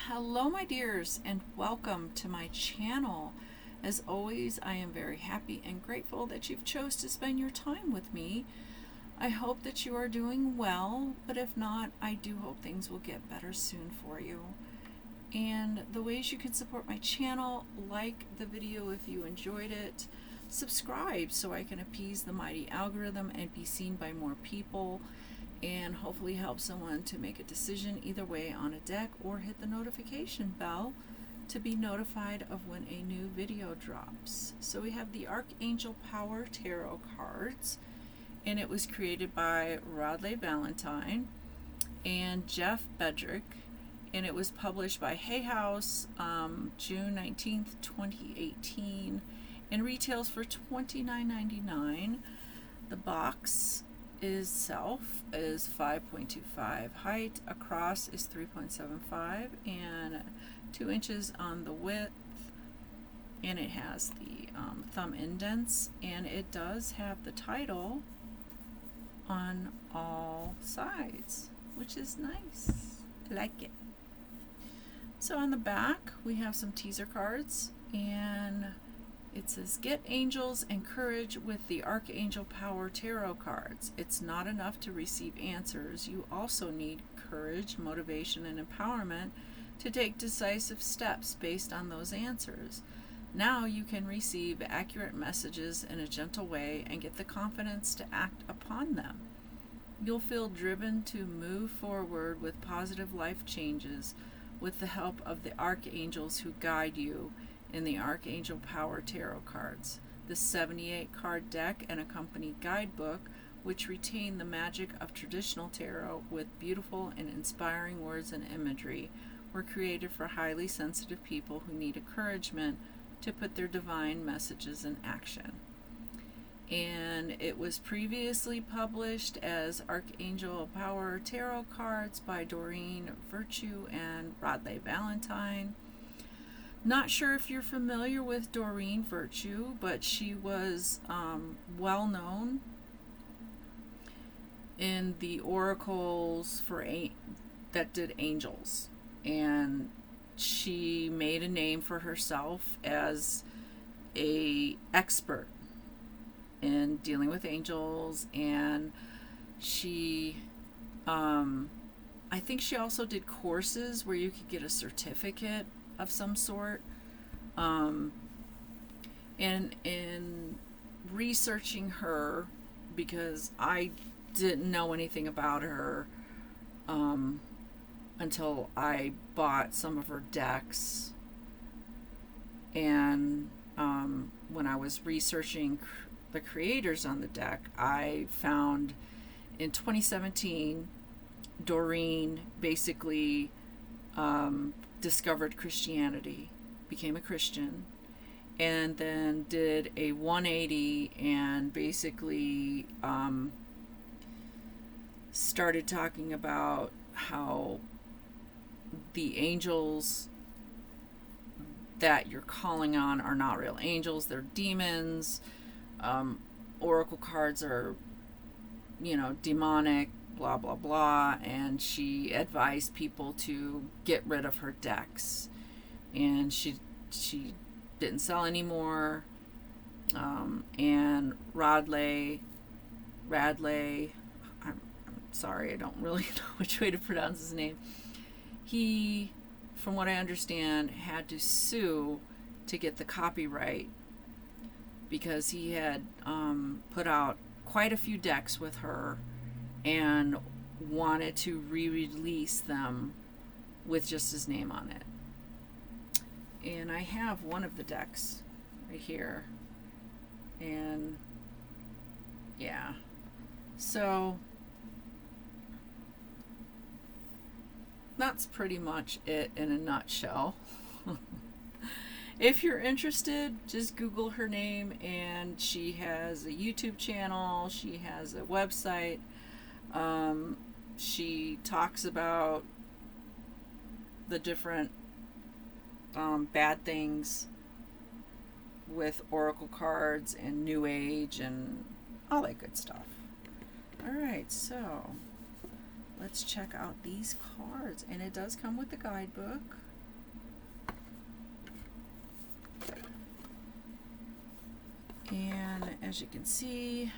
Hello, my dears, and welcome to my channel. As always, I am very happy and grateful that you've chose to spend your time with me. I hope that you are doing well, but if not, I do hope things will get better soon for you. And the ways you can support my channel: like the video if you enjoyed it, subscribe so I can appease the mighty algorithm and be seen by more people, and hopefully help someone to make a decision either way on a deck, or hit the notification bell to be notified of when a new video drops. So we have the Archangel Power Tarot cards, and it was created by Radleigh Valentine and Jeff Bedrick, and it was published by Hay House June 19th, 2018, and retails for $29.99. The box itself is 5.25 height, across is 3.75, and 2 inches on the width, and it has the thumb indents, and it does have the title on all sides, which is nice. I like it. So on the back we have some teaser cards, and it says, "Get angels and courage with the Archangel Power Tarot cards. It's not enough to receive answers. You also need courage, motivation, and empowerment to take decisive steps based on those answers. Now you can receive accurate messages in a gentle way and get the confidence to act upon them. You'll feel driven to move forward with positive life changes with the help of the archangels who guide you in the Archangel Power Tarot cards. The 78 card deck and accompanying guidebook, which retain the magic of traditional tarot with beautiful and inspiring words and imagery, were created for highly sensitive people who need encouragement to put their divine messages in action." And it was previously published as Archangel Power Tarot cards by Doreen Virtue and Radleigh Valentine. Not sure if you're familiar with Doreen Virtue, but she was well known in the oracles that did angels, and she made a name for herself as a expert in dealing with angels. And she I think she also did courses where you could get a certificate of some sort. And in researching her, because I didn't know anything about her until I bought some of her decks, and when I was researching the creators on the deck, I found in 2017 Doreen basically discovered Christianity, became a Christian, and then did a 180 and basically started talking about how the angels that you're calling on are not real angels, they're demons. Oracle cards are, demonic, blah blah blah, and she advised people to get rid of her decks, and she didn't sell anymore. And Radleigh, I'm sorry, I don't really know which way to pronounce his name. He, from what I understand, had to sue to get the copyright, because he had put out quite a few decks with her and wanted to re-release them with just his name on it. And I have one of the decks right here, and yeah, so that's pretty much it in a nutshell. If you're interested, just Google her name, and she has a YouTube channel, she has a website. She talks about the different bad things with oracle cards and New Age and all that good stuff. Alright, so let's check out these cards. And it does come with the guidebook. And as you can see,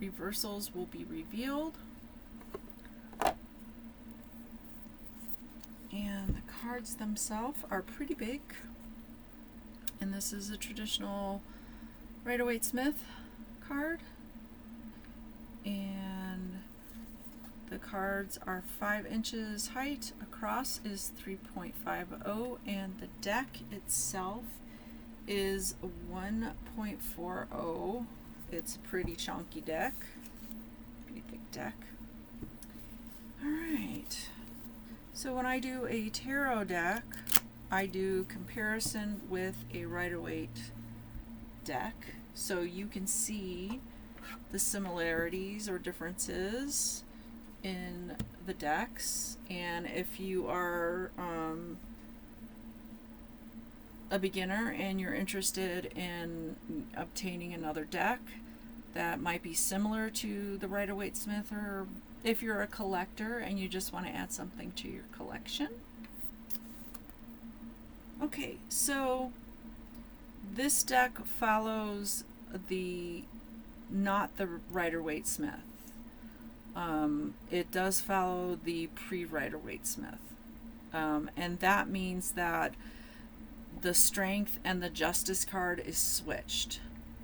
reversals will be revealed. And the cards themselves are pretty big. And this is a traditional Rider-Waite-Smith card. And the cards are 5 inches height, across is 3.50, and the deck itself is 1.40. It's a pretty chunky deck, pretty thick deck. Alright, so when I do a tarot deck, I do comparison with a Rider-Waite deck, so you can see the similarities or differences in the decks. And if you are a beginner and you're interested in obtaining another deck that might be similar to the Rider-Waite-Smith, or if you're a collector and you just want to add something to your collection. Okay, so this deck follows not the Rider-Waite-Smith. It does follow the pre-Rider-Waite-Smith. And that means that the Strength and the Justice card is switched.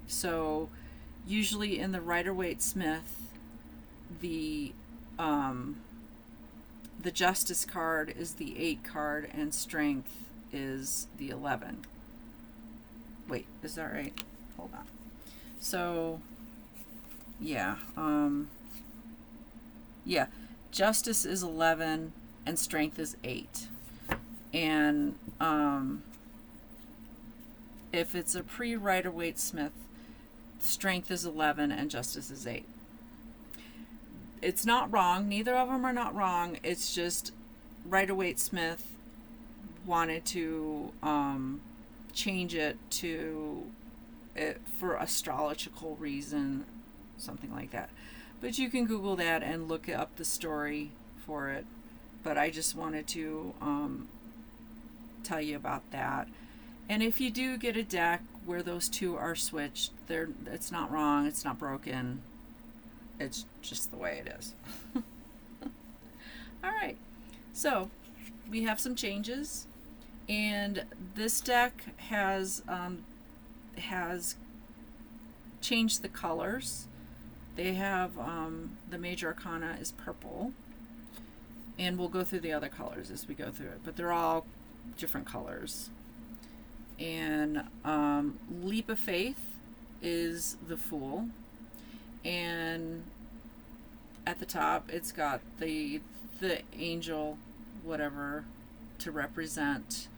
So usually in the Rider-Waite-Smith, the Justice card is the 8 card and Strength is the 11. Wait, is that right? Hold on. So yeah, Justice is 11 and Strength is 8. And if it's a pre-Rider-Waite-Smith, Strength is 11 and Justice is 8. It's not wrong. Neither of them are not wrong. It's just Rider-Waite-Smith wanted to change it for astrological reason, something like that. But you can Google that and look up the story for it. But I just wanted to tell you about that. And if you do get a deck where those two are switched, it's not wrong, it's not broken. It's just the way it is. All right, so we have some changes, and this deck has changed the colors. They have the major arcana is purple, and we'll go through the other colors as we go through it, but they're all different colors. And Leap of Faith is the Fool, and at the top it's got the angel whatever to represent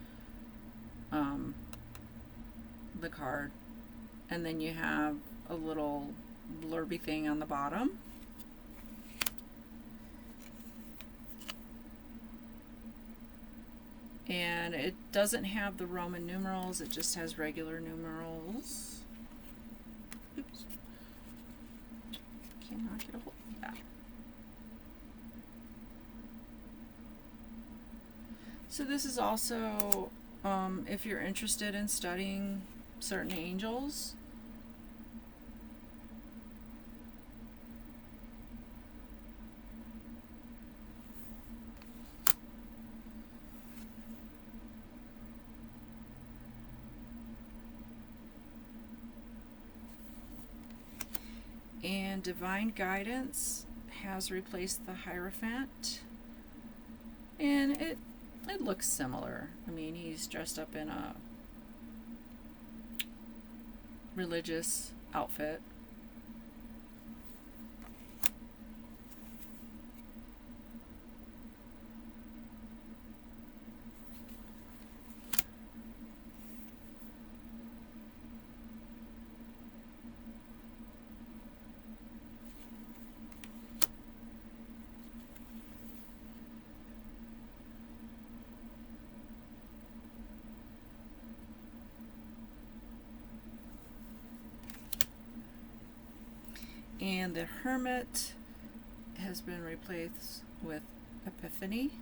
the card, and then you have a little blurby thing on the bottom. And it doesn't have the Roman numerals, it just has regular numerals. Oops. Cannot get a hold of that. So this is also, if you're interested in studying certain angels, and Divine Guidance has replaced the Hierophant, and it looks similar. I mean, he's dressed up in a religious outfit. And the Hermit has been replaced with Epiphany.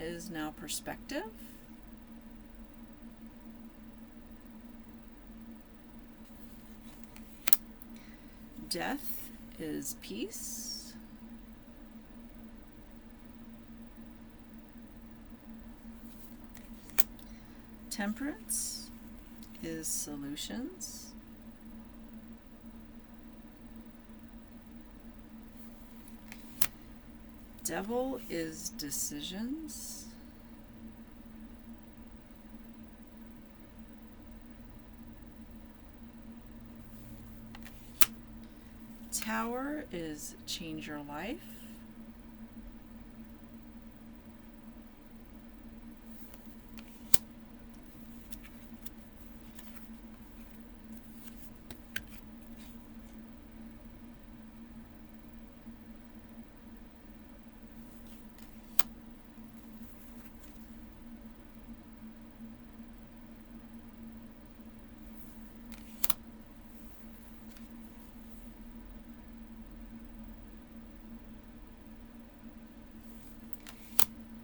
is now perspective. Death is peace. Temperance is solutions. Devil is decisions. Tower is change your life.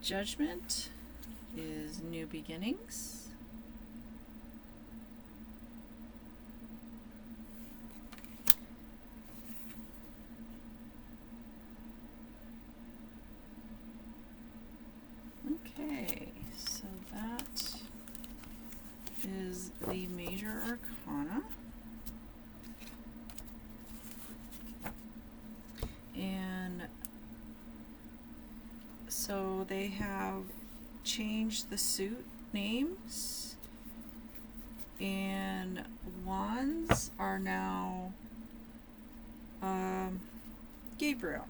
Judgment is new beginnings. Okay, so that is the major arcana. And so they have changed the suit names, and wands are now Gabriel.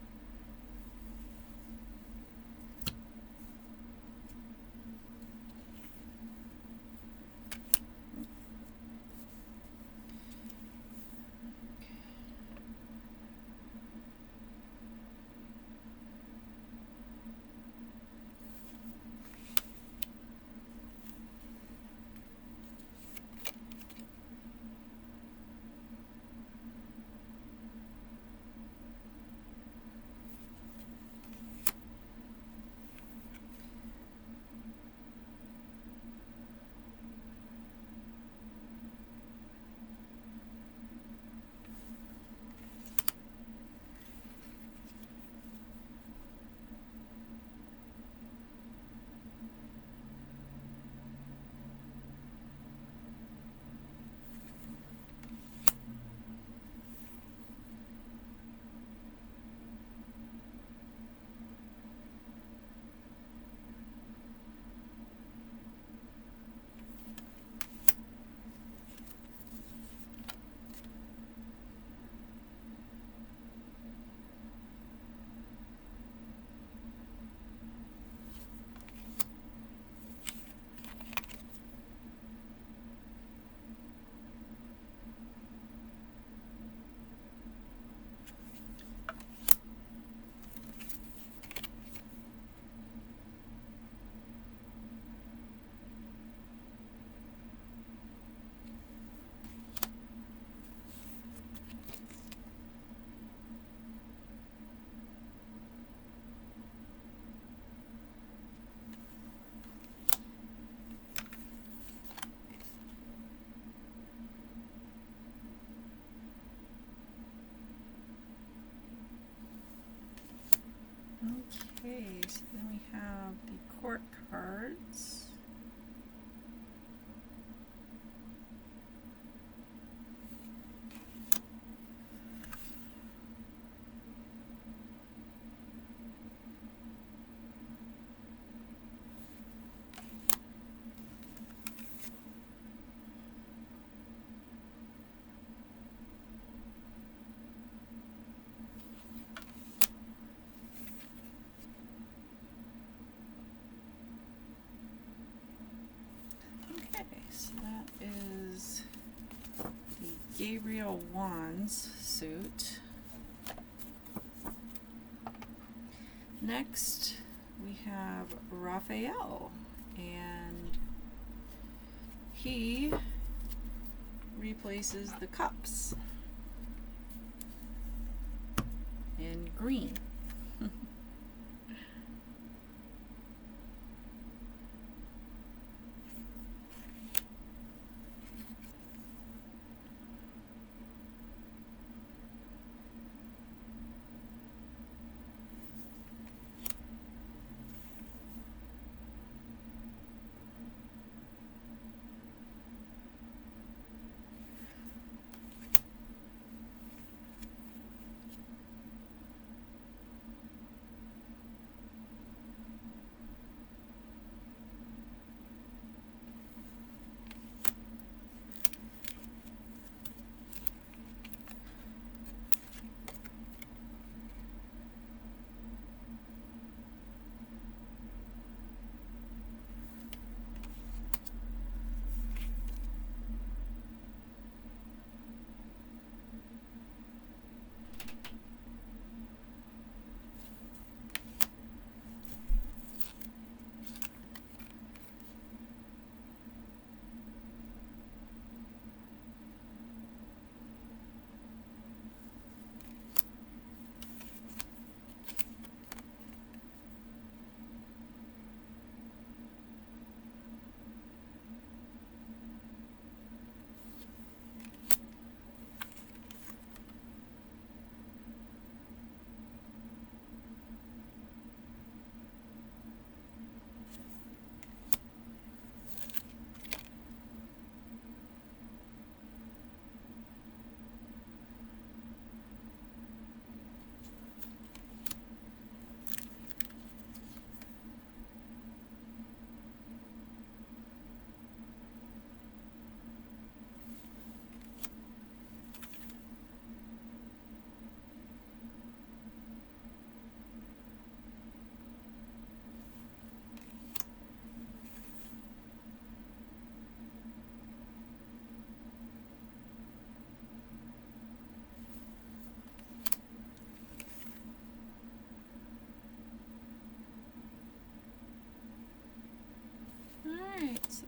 Okay, so then we have the court cards. So that is the Gabriel Wands suit. Next, we have Raphael, and he replaces the cups in green.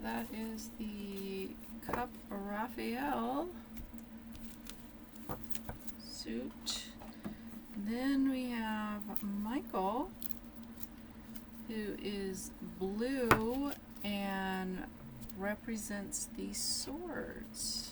that is the Cup Raphael suit. Then we have Michael, who is blue and represents the swords.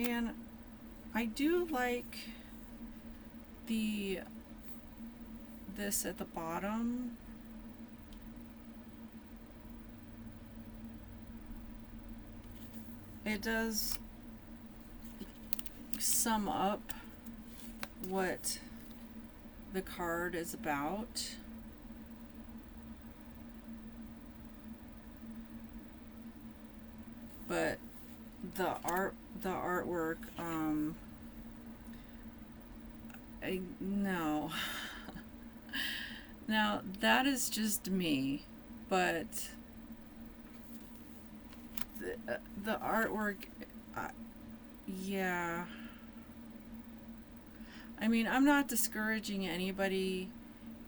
And I do like this at the bottom. It does sum up what the card is about. But the artwork, no. Now that is just me, but the artwork, yeah. I mean, I'm not discouraging anybody.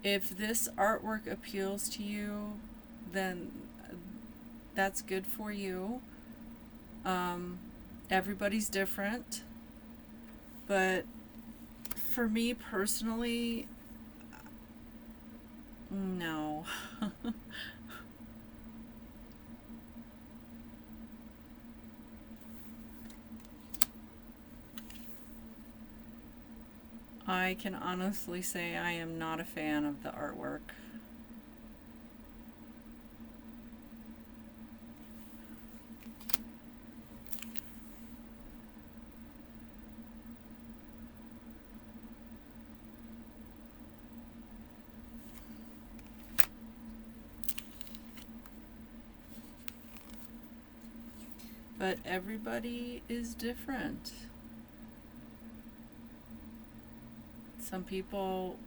If this artwork appeals to you, then that's good for you. Everybody's different, but for me personally, no. I can honestly say I am not a fan of the artwork. But everybody is different. Some people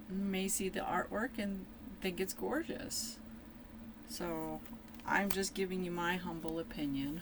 may see the artwork and think it's gorgeous. So I'm just giving you my humble opinion.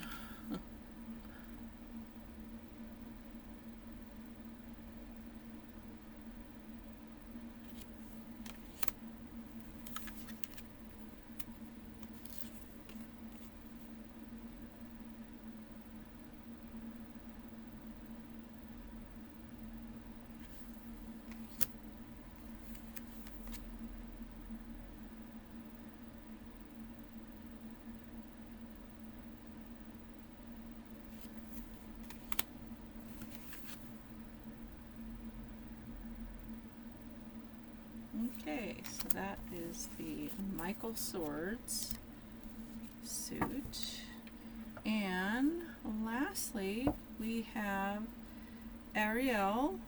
Okay, so that is the Michael Swords suit. And lastly, we have Ariel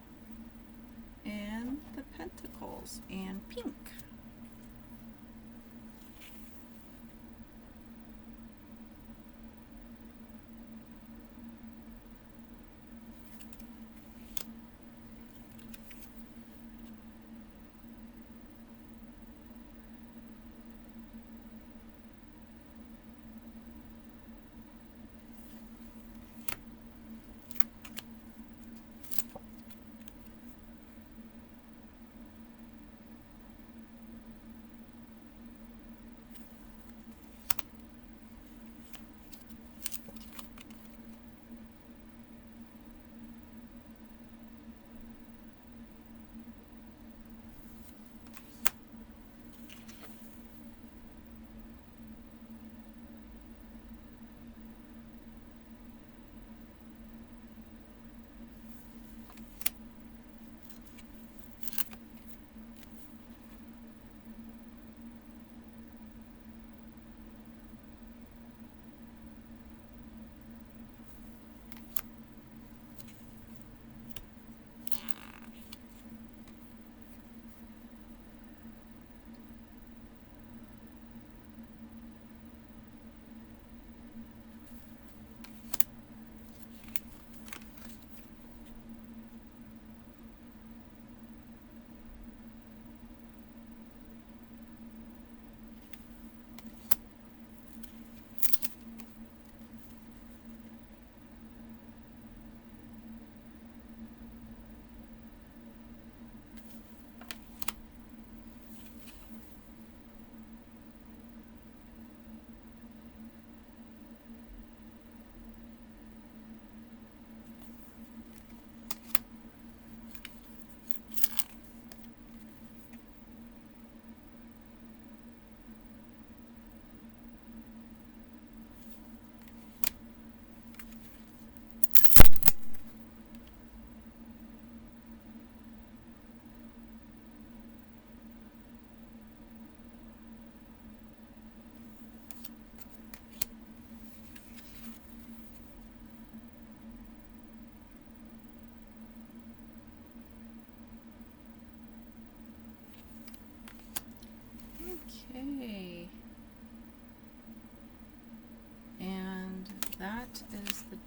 and the Pentacles and pink.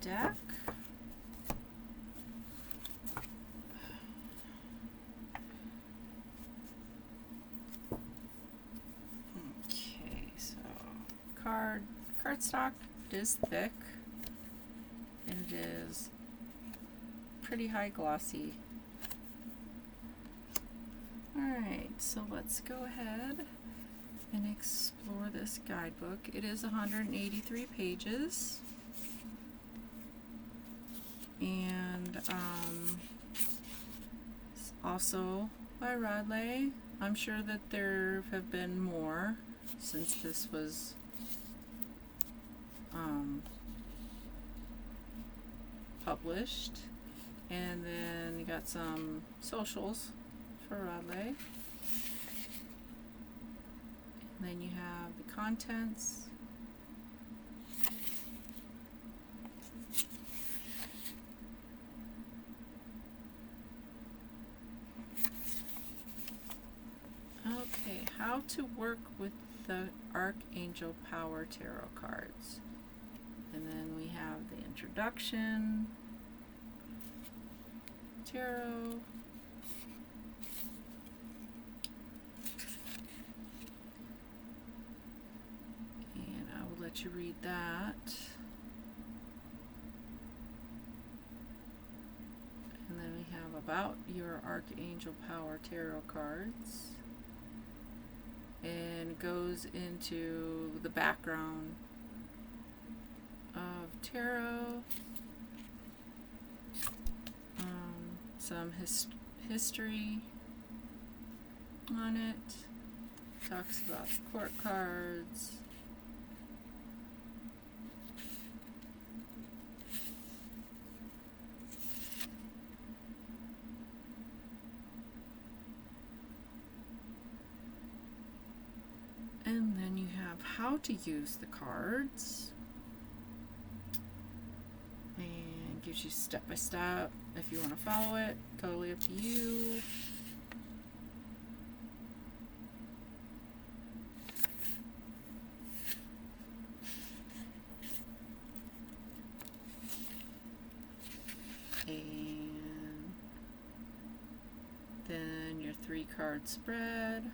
deck. Okay, so cardstock is thick, and it is pretty high glossy. Alright, so let's go ahead and explore this guidebook. It is 183 pages, and it's also by Radleigh. I'm sure that there have been more since this was published. And then you got some socials for Radleigh. And then you have the contents. Okay, how to work with the Archangel Power Tarot cards. And then we have the introduction, tarot, and I will let you read that. And then we have about your Archangel Power Tarot cards, and goes into the background of tarot, some history on it, talks about the court cards, and then you have how to use the cards, and gives you step by step if you want to follow it. Totally up to you. And then your 3-card spread.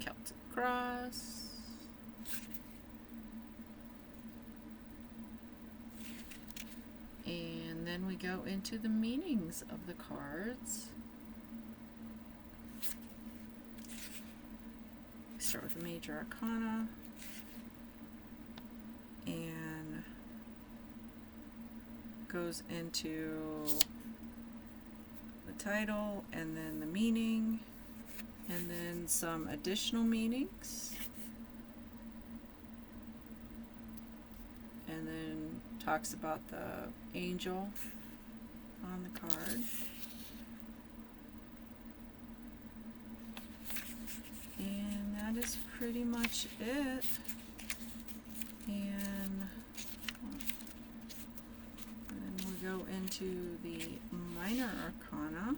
Celtic cross. And then we go into the meanings of the cards. We start with the major arcana, and goes into the title, and then the meaning, and then some additional meanings, and then talks about the angel on the card. And that is pretty much it. And then we go into the minor arcana.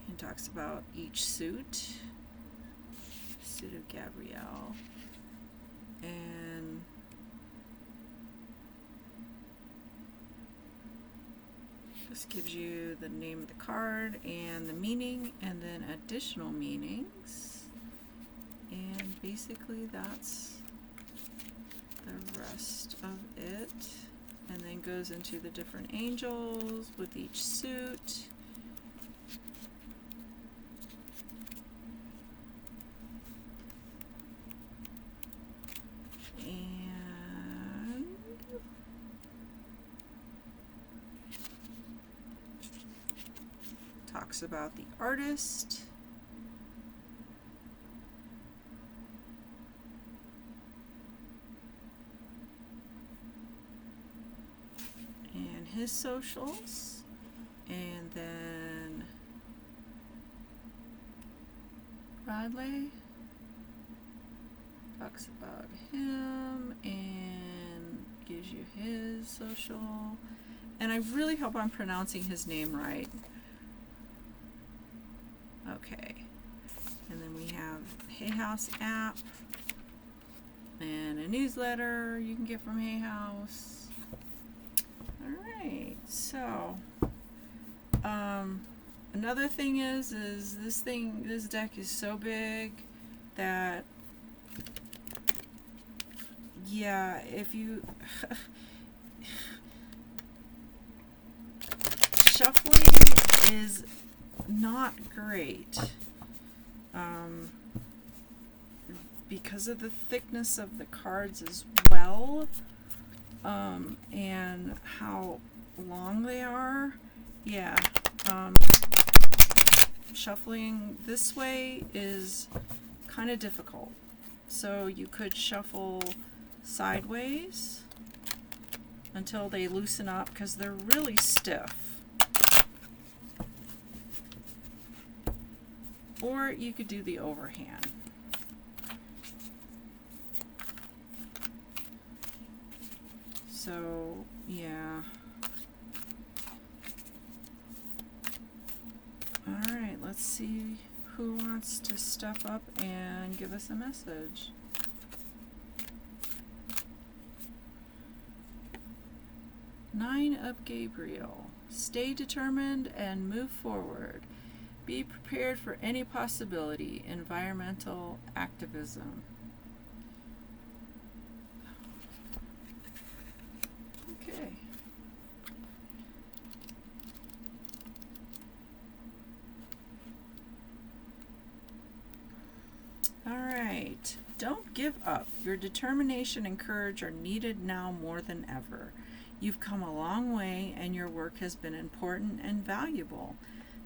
And talks about each suit of Gabrielle, and just gives you the name of the card and the meaning, and then additional meanings, and basically that's the rest of it. And then goes into the different angels with each suit. And talks about the artist. And his socials. And then Radleigh talks about him and gives you his social. And I really hope I'm pronouncing his name right. Okay. And then we have Hay House app. And a newsletter you can get from Hay House. Alright, so another thing is this deck is so big that, yeah, if you shuffling is not great because of the thickness of the cards as well, and how long they are. Yeah, shuffling this way is kind of difficult. So you could shuffle sideways until they loosen up because they're really stiff. Or you could do the overhand. So, yeah. Alright, let's see who wants to step up and give us a message. Nine of Gabriel. Stay determined and move forward. Be prepared for any possibility. Environmental activism. Okay. Alright. Don't give up. Your determination and courage are needed now more than ever. You've come a long way and your work has been important and valuable.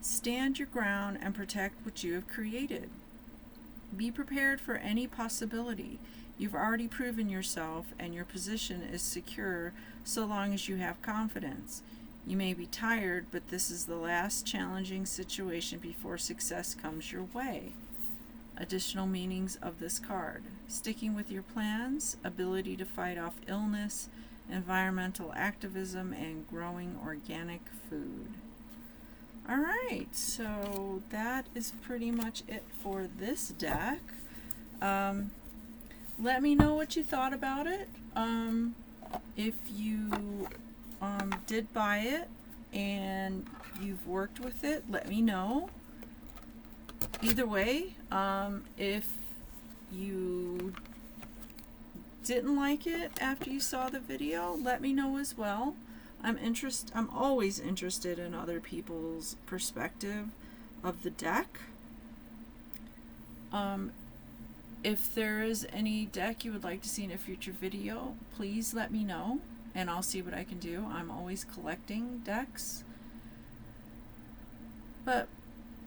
Stand your ground and protect what you have created. Be prepared for any possibility. You've already proven yourself and your position is secure so long as you have confidence. You may be tired, but this is the last challenging situation before success comes your way. Additional meanings of this card. Sticking with your plans, ability to fight off illness, environmental activism, and growing organic food. Alright, so that is pretty much it for this deck. Let me know what you thought about it. If you did buy it and you've worked with it, let me know. Either way, if you didn't like it after you saw the video, let me know as well. I'm always interested in other people's perspective of the deck. If there is any deck you would like to see in a future video, please let me know and I'll see what I can do. I'm always collecting decks. But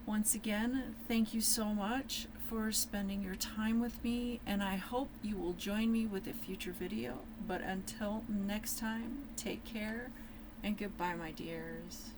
once again, thank you so much for spending your time with me, and I hope you will join me with a future video. But until next time, take care and goodbye, my dears.